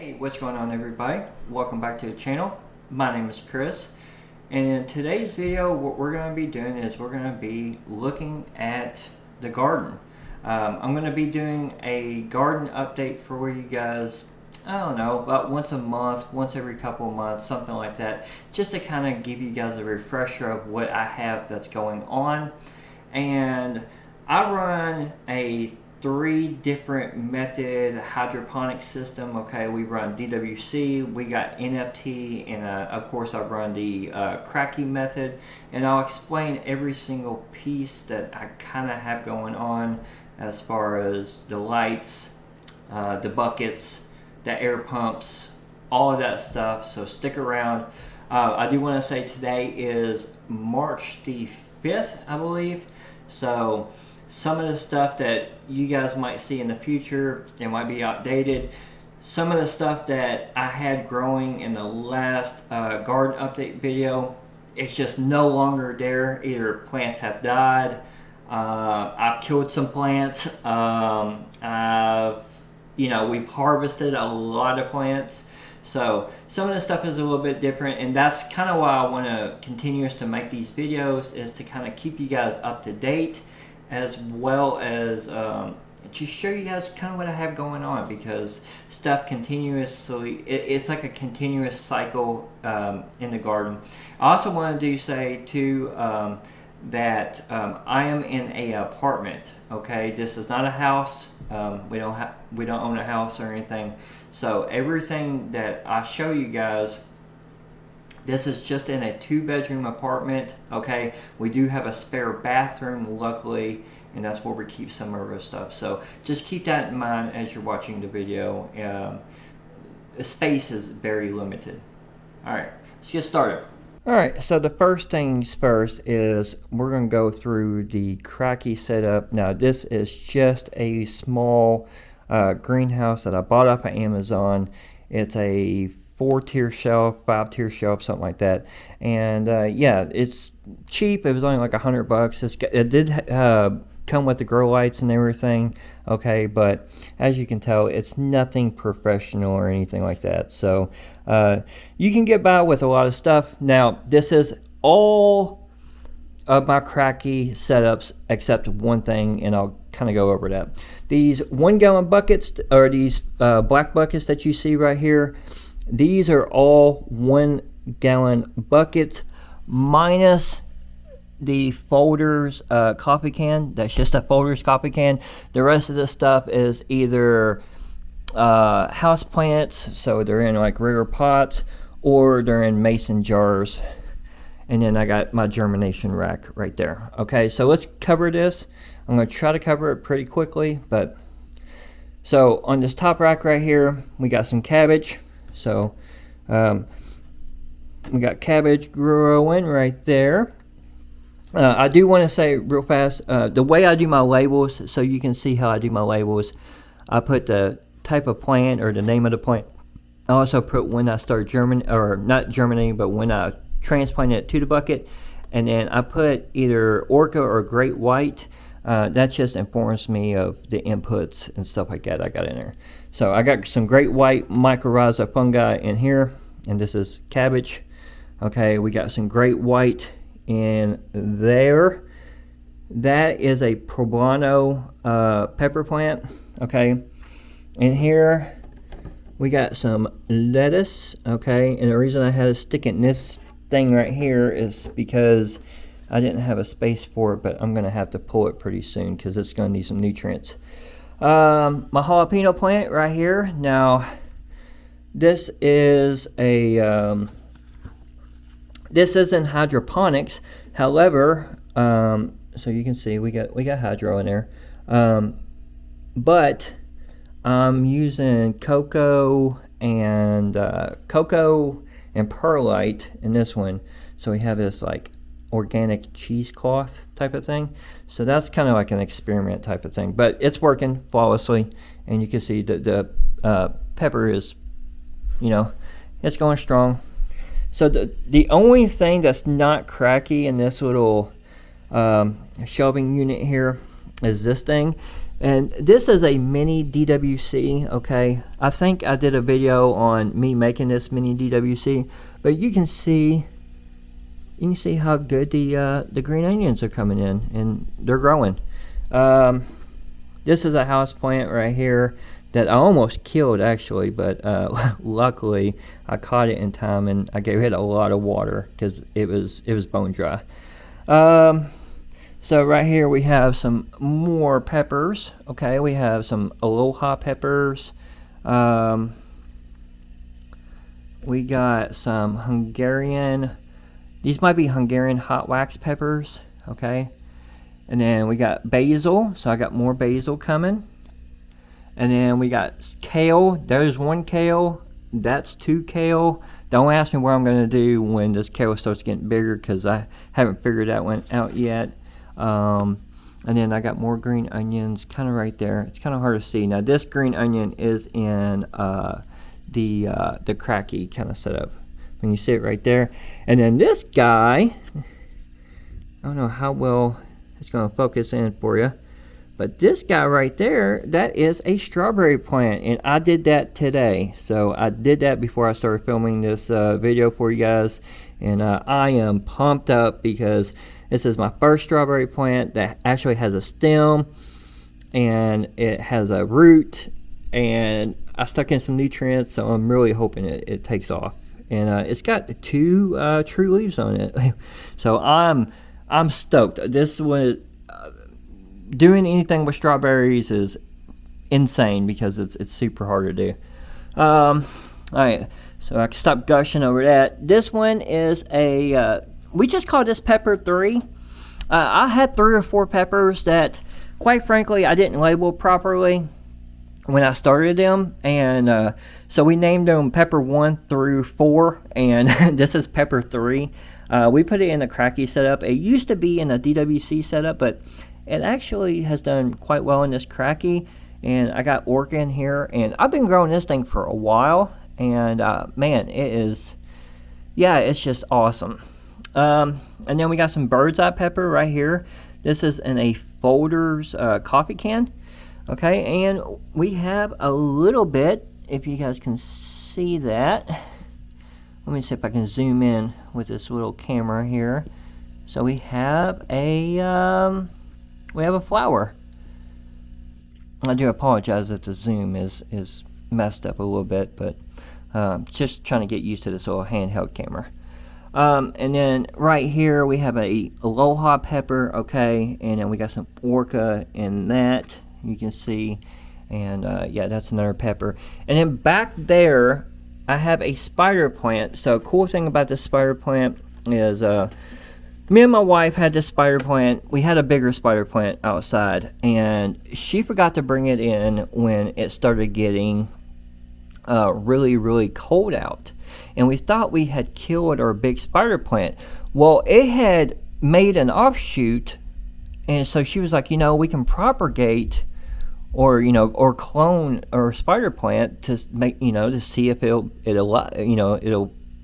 Hey, what's going on everybody? Welcome back to the channel. My name is Chris, and in today's video what we're going to be doing is we're going to be looking at the garden. I'm going to be doing a garden update for you guys, I don't know, about once a month, once every couple of months, something like that, just to kind of give you guys a refresher of what I have that's going on. And I run a 3 different method hydroponic system. Okay, we run DWC, we got NFT, and of course I run the cracky method, and I'll explain every single piece that I kind of have going on as far as the lights, the buckets, the air pumps, all of that stuff. So stick around. I do want to say today is March the 5th, I believe. So some of the stuff that you guys might see in the future, it might be outdated. Some of the stuff that I had growing in the last garden update video, it's just no longer there. Either plants have died, I've killed some plants, we've harvested a lot of plants. So some of the stuff is a little bit different, and that's kind of why I want to continue to make these videos, is to kind of keep you guys up to date, as well as just show you guys kind of what I have going on, because stuff continuously, it's like a continuous cycle in the garden. I also wanted to say too that I am in a apartment. Okay, this is not a house. We don't own a house or anything. So everything that I show you guys, this is just in a 2-bedroom apartment. Okay, we do have a spare bathroom, luckily, and that's where we keep some of our stuff. So just keep that in mind as you're watching the video. The space is very limited. All right, let's get started. All right, so the first things first is we're going to go through the cracky setup. Now this is just a small greenhouse that I bought off of Amazon. It's a 4-tier shelf, 5-tier shelf, something like that. And yeah, it's cheap. It was only like $100. It did come with the grow lights and everything. Okay, but as you can tell, it's nothing professional or anything like that. So you can get by with a lot of stuff. Now this is all of my cracky setups except one thing, and I'll kind of go over that. These 1-gallon buckets, or these black buckets that you see right here, these are all 1-gallon buckets, minus the Folders coffee can. That's just a Folders coffee can. The rest of this stuff is either house plants, so they're in like regular pots, or they're in mason jars. And then I got my germination rack right there. Okay, so let's cover this. I'm going to try to cover it pretty quickly, but so on this top rack right here, we got some cabbage. So we got cabbage growing right there. I do want to say real fast, the way I do my labels, so you can see how I do my labels, I put the type of plant or the name of the plant. I also put when I start germinating, or not germinating, but when I transplant it to the bucket. And then I put either Orca or Great White. That just informs me of the inputs and stuff like that I got in there. So I got some Great White mycorrhiza fungi in here, and this is cabbage. Okay, we got some Great White in there. That is a poblano pepper plant. Okay, in here we got some lettuce. Okay, and the reason I had to stick it in this thing right here is because I didn't have a space for it, but I'm gonna have to pull it pretty soon because it's gonna need some nutrients. My jalapeno plant right here. Now this is a this isn't hydroponics, however, so you can see we got hydro in there, but I'm using cocoa and perlite in this one. So we have this like organic cheesecloth type of thing. So that's kind of like an experiment type of thing, but it's working flawlessly, and you can see that the pepper is, it's going strong. So the only thing that's not cracky in this little shelving unit here is this thing. And this is a mini DWC, okay? I think I did a video on me making this mini DWC, but you can see how good the green onions are coming in, and they're growing. This is a house plant right here that I almost killed actually, but luckily I caught it in time, and I gave it a lot of water because it was bone dry. So right here we have some more peppers. Okay, we have some Aloha peppers. We got some Hungarian. These might be Hungarian hot wax peppers. Okay, and then we got basil. So I got more basil coming. And then we got kale. There's one kale. That's 2 kale. Don't ask me what I'm going to do when this kale starts getting bigger, because I haven't figured that one out yet. And then I got more green onions kind of right there. It's kind of hard to see. Now this green onion is in the cracky kind of setup. When you see it right there. And then this guy, I don't know how well it's going to focus in for you, but this guy right there, that is a strawberry plant, and I did that today. So I did that before I started filming this video for you guys, and I am pumped up because this is my first strawberry plant that actually has a stem, and it has a root, and I stuck in some nutrients, so I'm really hoping it takes off. And it's got 2 true leaves on it. So I'm stoked. This was doing anything with strawberries is insane because it's super hard to do. All right, so I can stop gushing over that. This one is a we just call this pepper 3. I had 3 or 4 peppers that, quite frankly, I didn't label properly when I started them, and so we named them pepper 1 through 4, and this is pepper 3. We put it in a cracky setup. It used to be in a DWC setup, but it actually has done quite well in this cracky, and I got Orca in here, and I've been growing this thing for a while, and man, it is, yeah, it's just awesome. And then we got some bird's eye pepper right here. This is in a Folder's coffee can. Okay, and we have a little bit, if you guys can see that. Let me see if I can zoom in with this little camera here. So we have a flower. I do apologize if the zoom is messed up a little bit, but just trying to get used to this little handheld camera. And then right here we have a Aloha pepper, okay, and then we got some Orca in that. You can see, and yeah, that's another pepper. And then back there I have a spider plant. So cool thing about this spider plant is me and my wife had this spider plant. We had a bigger spider plant outside, and she forgot to bring it in when it started getting really cold out, and we thought we had killed our big spider plant. Well, it had made an offshoot, and so she was like, we can propagate or clone our spider plant to make, to see if it'll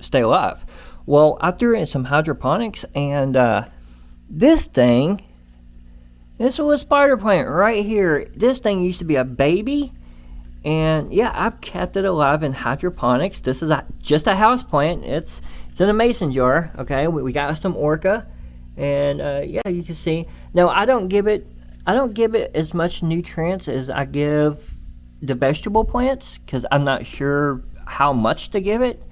stay alive. Well, I threw in some hydroponics, and this was a spider plant right here. This thing used to be a baby, and yeah, I've kept it alive in hydroponics. This is just a house plant. It's in a mason jar. Okay, we got some Orca, and yeah, you can see. Now I don't give it as much nutrients as I give the vegetable plants, because I'm not sure how much to give it.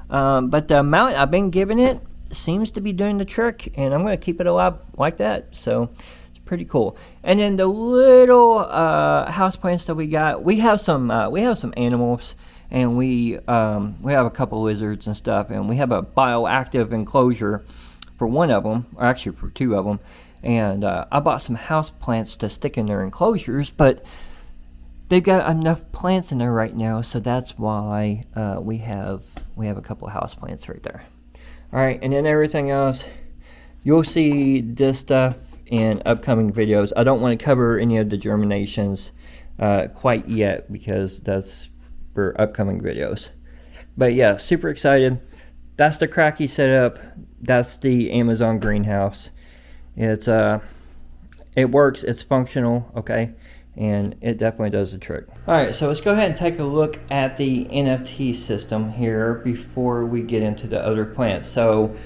But the amount I've been giving it seems to be doing the trick, and I'm going to keep it alive like that. So it's pretty cool. And then the little house plants that we got, we have some animals, and we have a couple lizards and stuff, and we have a bioactive enclosure for one of them, or actually for 2 of them. And I bought some house plants to stick in their enclosures, but they've got enough plants in there right now, so that's why we have a couple of house plants right there. All right, and then everything else, you'll see this stuff in upcoming videos. I don't want to cover any of the germinations quite yet, because that's for upcoming videos. But yeah, super excited. That's the cracky setup. That's the Amazon greenhouse. It works. It's functional. Okay, and it definitely does the trick. All right, so let's go ahead and take a look at the NFT system here before we get into the other plants. So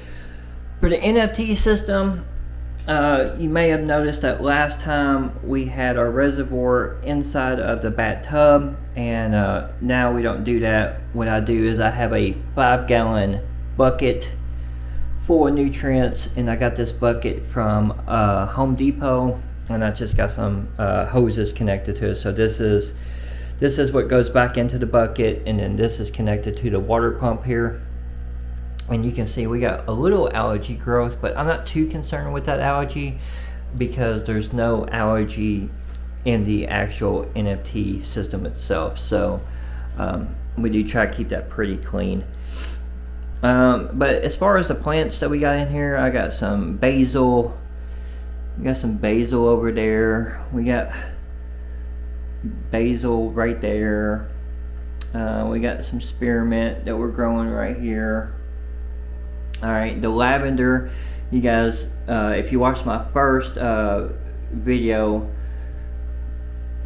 for the NFT system, you may have noticed that last time we had our reservoir inside of the bathtub, and now we don't do that. What I do is I have a 5-gallon bucket full of nutrients, and I got this bucket from Home Depot, and I just got some hoses connected to it. So this is what goes back into the bucket, and then this is connected to the water pump here. And you can see we got a little algae growth, but I'm not too concerned with that algae because there's no algae in the actual NFT system itself. So we do try to keep that pretty clean. But as far as the plants that we got in here, I got some basil. We got some basil over there. We got basil right there. We got some spearmint that we're growing right here. All right, the lavender, you guys, if you watched my first video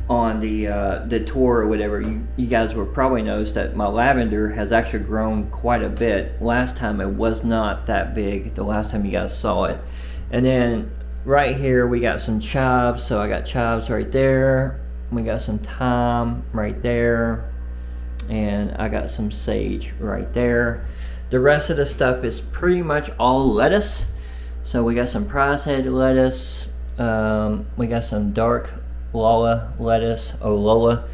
on the tour or whatever, you guys will probably notice that my lavender has actually grown quite a bit. Last time it was not that big, the last time you guys saw it. And then right here we got some chives, so I got chives right there. We got some thyme right there, and I got some sage right there. The rest of the stuff is pretty much all lettuce. So we got some prize head lettuce. We got some dark Lola lettuce, Lola.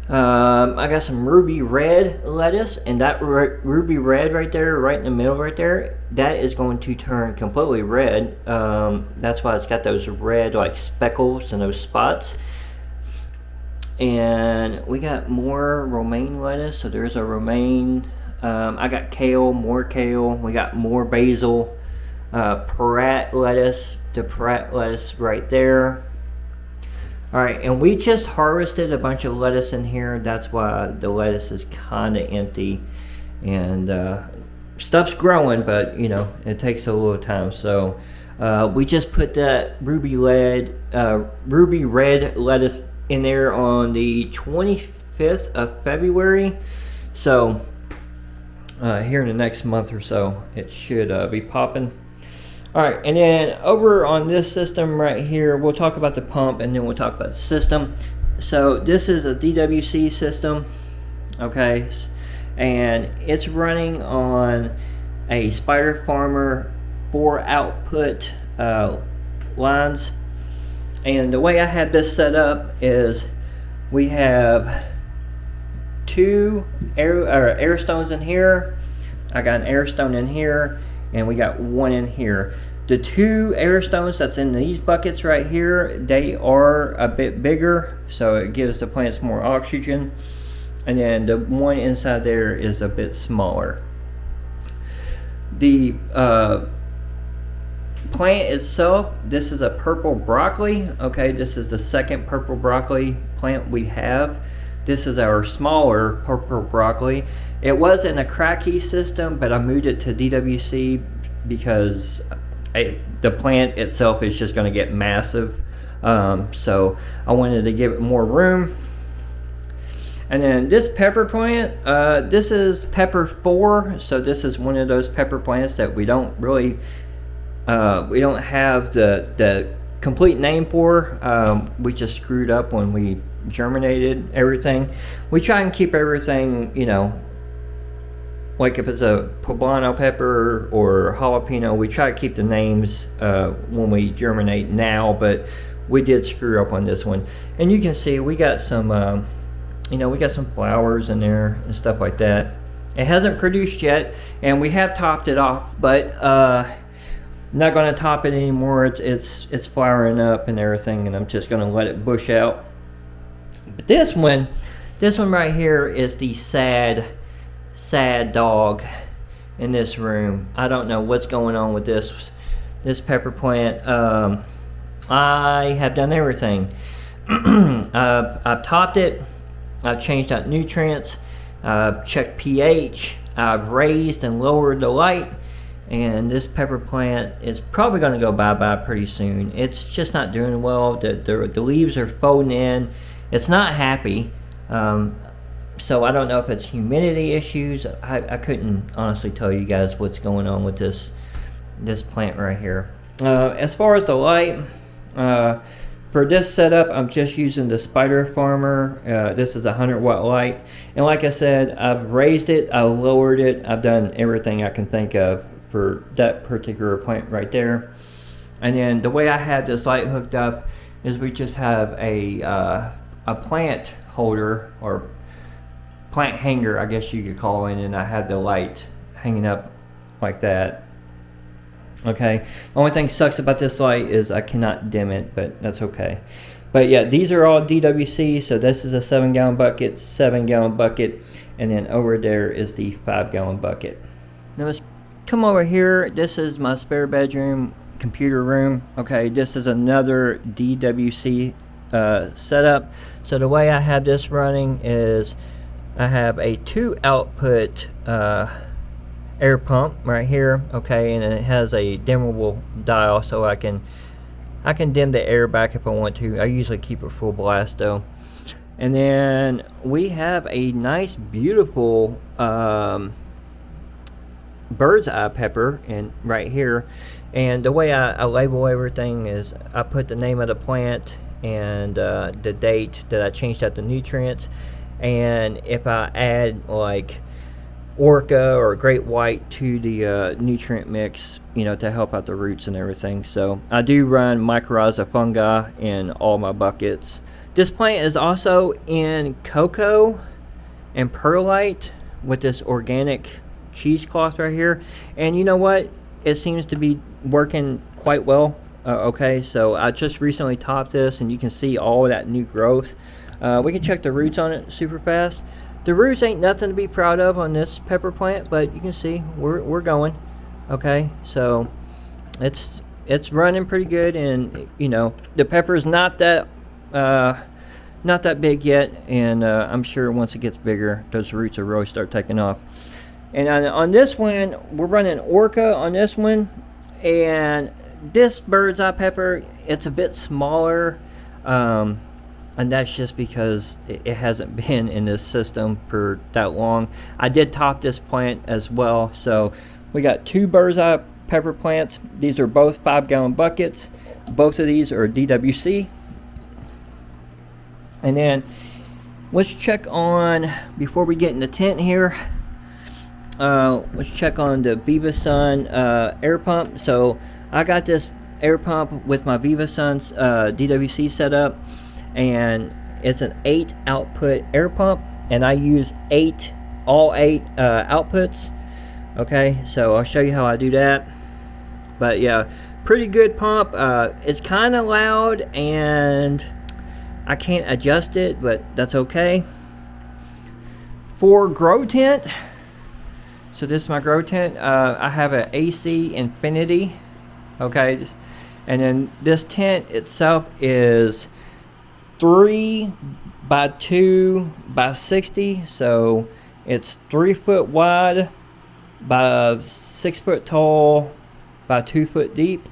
I got some ruby red lettuce, and that ruby red right there, right in the middle right there, that is going to turn completely red. That's why it's got those red like speckles and those spots. And we got more romaine lettuce, so there's a romaine. I got kale, more kale. We got more basil, Parat lettuce, the Parat lettuce right there. All right, and we just harvested a bunch of lettuce in here. That's why the lettuce is kind of empty, and stuff's growing, but you know it takes a little time. So we just put that ruby red lettuce in there on the 25th of February. So here in the next month or so, it should be popping. All right, and then over on this system right here, we'll talk about the pump, and then we'll talk about the system. So this is a DWC system, okay, and it's running on a Spider Farmer 4-output lines. And the way I have this set up is we have 2 air stones in here. I got an air stone in here, and we got 1 in here. The 2 air stones that's in these buckets right here, they are a bit bigger, so it gives the plants more oxygen. And then the 1 inside there is a bit smaller. The plant itself, this is a purple broccoli. Okay, this is the second purple broccoli plant we have. This is our smaller purple broccoli. It was in a cracky system, but I moved it to DWC because the plant itself is just going to get massive. So I wanted to give it more room. And then this pepper plant, this is pepper 4. So this is one of those pepper plants that we don't really, we don't have the complete name for. We just screwed up when we germinated everything. We try and keep everything, you know, like if it's a poblano pepper or jalapeno, we try to keep the names when we germinate now, but we did screw up on this one. And you can see we got some you know, we got some flowers in there and stuff like that. It hasn't produced yet, and we have topped it off, but not going to top it anymore. It's flowering up and everything, and I'm just going to let it bush out. But this one right here is the sad dog in this room. I don't know what's going on with this pepper plant. I have done everything. I've topped it. I've changed out nutrients. I've checked pH. I've raised and lowered the light, and this pepper plant is probably going to go bye-bye pretty soon. It's just not doing well. The leaves are folding in. It's not happy. So I don't know if it's humidity issues. I couldn't honestly tell you guys what's going on with this plant right here. As far as the light, for this setup, I'm just using the Spider Farmer. This is a 100-watt light. And like I said, I've raised it, I lowered it, I've done everything I can think of for that particular plant right there. And then the way I had this light hooked up is we just have a plant holder, or plant hanger, I guess you could call it, and I had the light hanging up like that. Okay, the only thing sucks about this light is I cannot dim it, but that's okay. But yeah, these are all DWC, so this is a 7-gallon bucket, 7-gallon bucket, and then over there is the 5-gallon bucket. Now let's come over here. This is my spare bedroom, computer room. Okay, this is another DWC setup. So the way I have this running is I have a 2-output air pump right here, okay, and it has a dimmable dial, so I can dim the air back if I want to. I usually keep it full blast though. And then we have a nice, beautiful bird's eye pepper right here. And the way I label everything is I put the name of the plant and the date that I changed out the nutrients, and if I add like Orca or Great White to the nutrient mix, you know, to help out the roots and everything. So I do run mycorrhiza fungi in all my buckets. This plant is also in cocoa and perlite with this organic cheesecloth right here, and you know what, it seems to be working quite well. Okay, so I just recently topped this, and you can see all of that new growth. We can check the roots on it super fast. The roots ain't nothing to be proud of on this pepper plant, but you can see we're going. Okay, so it's running pretty good, and you know, the pepper's not that big yet, and I'm sure once it gets bigger, those roots will really start taking off. And on this one, we're running Orca on this one, and this bird's eye pepper, it's a bit smaller. And that's just because it hasn't been in this system for that long. I did top this plant as well. So we got 2 bird's eye pepper plants. These are both 5-gallon buckets. Both of these are DWC. And then let's check on, before we get in the tent here, let's check on the Viva Sun air pump. So I got this air pump with my Viva Sun's DWC setup, and it's an 8-output air pump, and I use all 8 outputs. Okay, so I'll show you how I do that. But yeah, pretty good pump. It's kind of loud, and I can't adjust it, but that's okay. For grow tent, so this is my grow tent. I have an AC Infinity. Okay, and then this tent itself is 3 by 2 by 60, so it's 3 foot wide by 6 foot tall by 2 foot deep.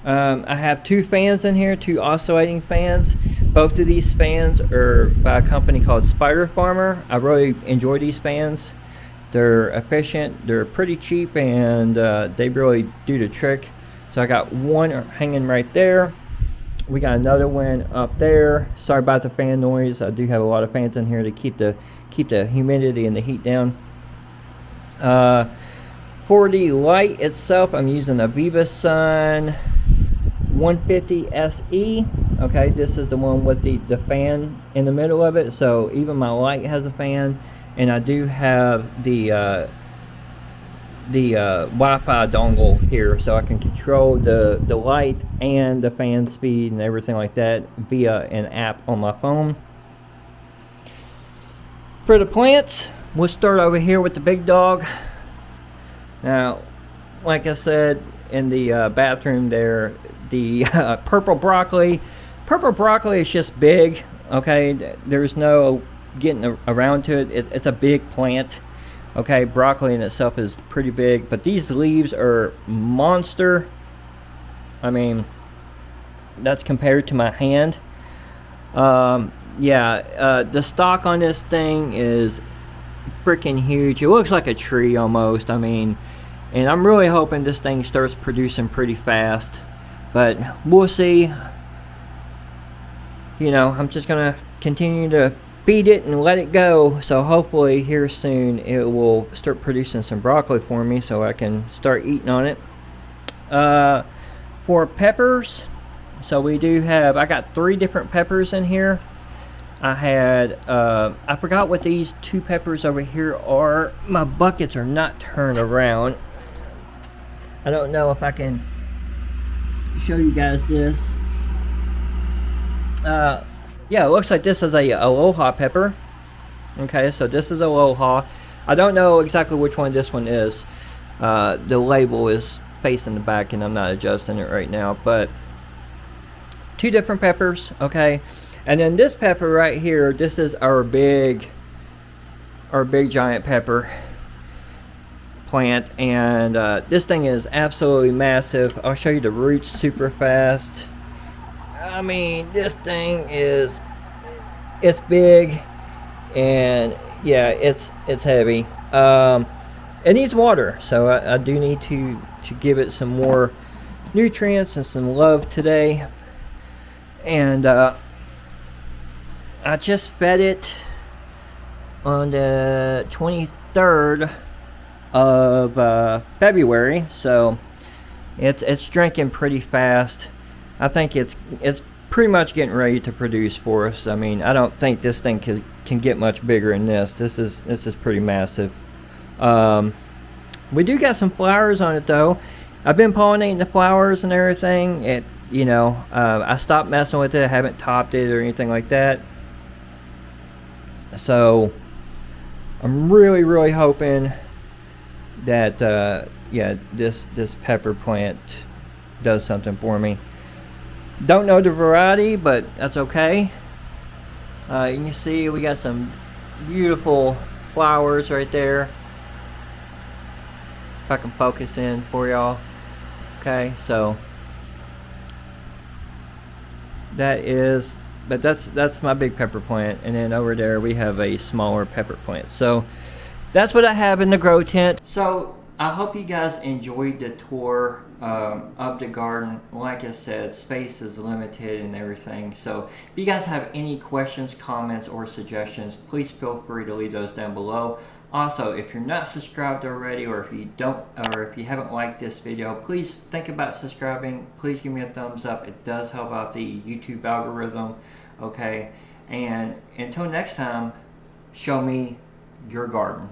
I have 2 fans in here, 2 oscillating fans. Both of these fans are by a company called Spider Farmer. I really enjoy these fans. They're efficient, they're pretty cheap, and they really do the trick. So I got one hanging right there. We got another one up there. Sorry about the fan noise. I do have a lot of fans in here to keep the humidity and the heat down. For the light itself, I'm using a Viva Sun 150 SE. Okay, this is the one with the fan in the middle of it. So even my light has a fan, and I do have the Wi-Fi dongle here, so I can control the light and the fan speed and everything like that via an app on my phone. For the plants, we'll start over here with the big dog. Now, like I said in the bathroom there, the purple broccoli is just big. Okay, there's no getting around to it. It's a big plant. Okay, broccoli in itself is pretty big, but these leaves are monster. I mean, that's compared to my hand. Yeah, the stalk on this thing is freaking huge. It looks like a tree almost. I mean, and I'm really hoping this thing starts producing pretty fast, but we'll see. You know, I'm just gonna continue to feed it and let it go, so hopefully here soon it will start producing some broccoli for me so I can start eating on it. For peppers, so we do have, I got 3 different peppers in here. I had, I forgot what these 2 peppers over here are. My buckets are not turned around. I don't know if I can show you guys this. Yeah, it looks like this is a aloha pepper. Okay, so this is aloha. I don't know exactly which one this one is. The label is facing the back and I'm not adjusting it right now, but 2 different peppers. Okay, and then this pepper right here, this is our big giant pepper plant, and this thing is absolutely massive. I'll show you the roots super fast. I mean, this thing is, it's big, and yeah, it's heavy. It needs water, so I do need to give it some more nutrients and some love today. And I just fed it on the 23rd of February, so it's drinking pretty fast. I think it's pretty much getting ready to produce for us. I mean, I don't think this thing can get much bigger than this. This is pretty massive. We do got some flowers on it though. I've been pollinating the flowers and everything. You know, I stopped messing with it. I haven't topped it or anything like that. So I'm really hoping that yeah, this pepper plant does something for me. Don't know the variety, but that's okay. You can see we got some beautiful flowers right there. If I can focus in for y'all. Okay, so that's my big pepper plant, and then over there we have a smaller pepper plant. So that's what I have in the grow tent. So I hope you guys enjoyed the tour of the garden. Like I said, space is limited and everything. So if you guys have any questions, comments, or suggestions, please feel free to leave those down below. Also, if you're not subscribed already, or if you haven't liked this video, please think about subscribing. Please give me a thumbs up. It does help out the YouTube algorithm. Okay, and until next time, show me your garden.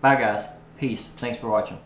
Bye guys. Peace. Thanks for watching.